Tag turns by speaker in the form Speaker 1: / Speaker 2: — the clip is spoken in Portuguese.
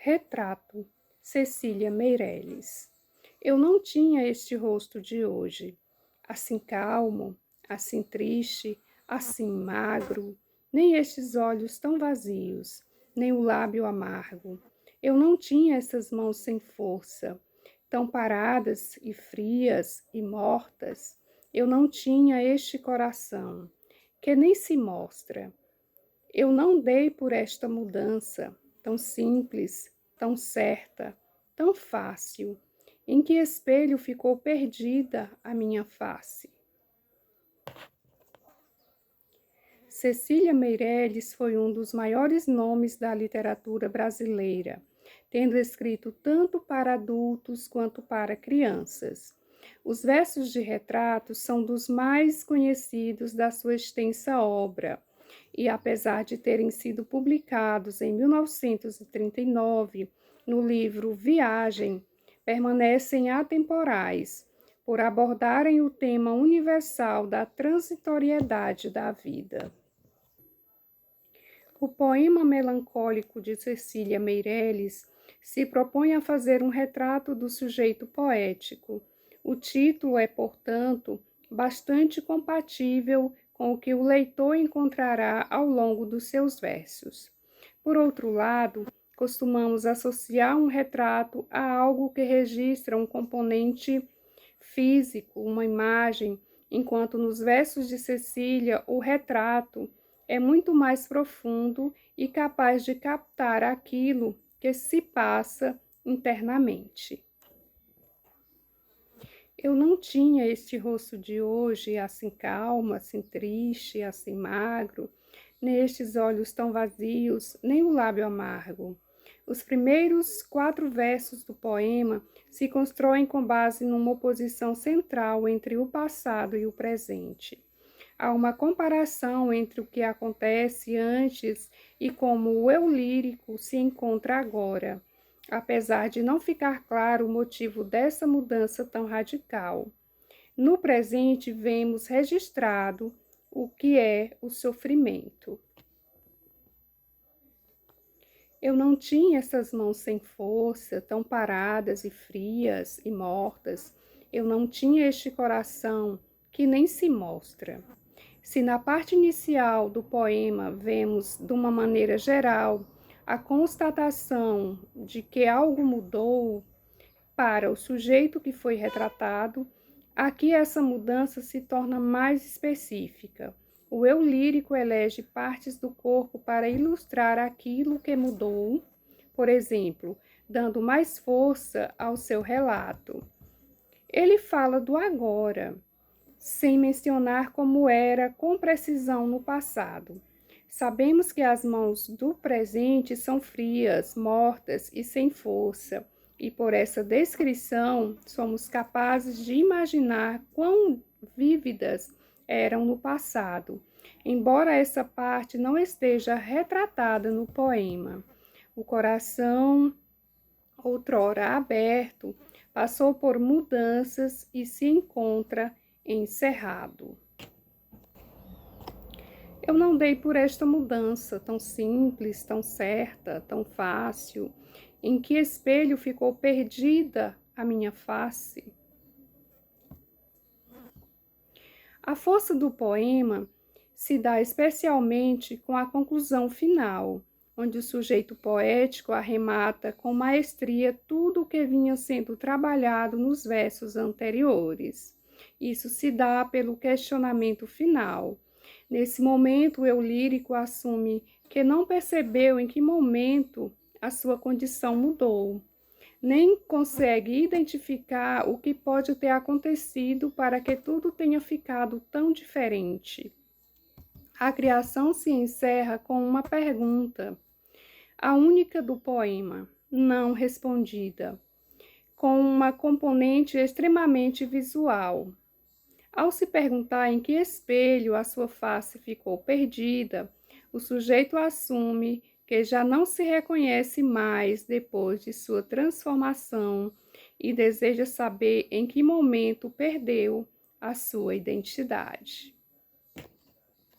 Speaker 1: Retrato, Cecília Meirelles. Eu não tinha este rosto de hoje, assim calmo, assim triste, assim magro, nem estes olhos tão vazios, nem o lábio amargo. Eu não tinha essas mãos sem força, tão paradas e frias e mortas. Eu não tinha este coração, que nem se mostra. Eu não dei por esta mudança, tão simples, tão certa, tão fácil, em que espelho ficou perdida a minha face. Cecília Meirelles foi um dos maiores nomes da literatura brasileira, tendo escrito tanto para adultos quanto para crianças. Os versos de retrato são dos mais conhecidos da sua extensa obra, e apesar de terem sido publicados em 1939 no livro Viagem, permanecem atemporais, por abordarem o tema universal da transitoriedade da vida. O poema melancólico de Cecília Meirelles se propõe a fazer um retrato do sujeito poético. O título é, portanto, bastante compatível com o que o leitor encontrará ao longo dos seus versos. Por outro lado, costumamos associar um retrato a algo que registra um componente físico, uma imagem, enquanto nos versos de Cecília o retrato é muito mais profundo e capaz de captar aquilo que se passa internamente. Eu não tinha este rosto de hoje, assim calmo, assim triste, assim magro, nem estes olhos tão vazios, nem o lábio amargo. Os primeiros 4 versos do poema se constroem com base numa oposição central entre o passado e o presente. Há uma comparação entre o que acontece antes e como o eu lírico se encontra agora, apesar de não ficar claro o motivo dessa mudança tão radical. No presente, vemos registrado o que é o sofrimento. Eu não tinha essas mãos sem força, tão paradas e frias e mortas. Eu não tinha este coração que nem se mostra. Se na parte inicial do poema vemos, de uma maneira geral, a constatação de que algo mudou para o sujeito que foi retratado, aqui essa mudança se torna mais específica. O eu lírico elege partes do corpo para ilustrar aquilo que mudou, por exemplo, dando mais força ao seu relato. Ele fala do agora, sem mencionar como era com precisão no passado. Sabemos que as mãos do presente são frias, mortas e sem força, e por essa descrição somos capazes de imaginar quão vívidas eram no passado, embora essa parte não esteja retratada no poema. O coração, outrora aberto, passou por mudanças e se encontra encerrado. Eu não dei por esta mudança tão simples, tão certa, tão fácil, em que espelho ficou perdida a minha face. A força do poema se dá especialmente com a conclusão final, onde o sujeito poético arremata com maestria tudo o que vinha sendo trabalhado nos versos anteriores. Isso se dá pelo questionamento final. Nesse momento, o eu lírico assume que não percebeu em que momento a sua condição mudou, nem consegue identificar o que pode ter acontecido para que tudo tenha ficado tão diferente. A criação se encerra com uma pergunta, a única do poema, não respondida, com uma componente extremamente visual. Ao se perguntar em que espelho a sua face ficou perdida, o sujeito assume que já não se reconhece mais depois de sua transformação e deseja saber em que momento perdeu a sua identidade.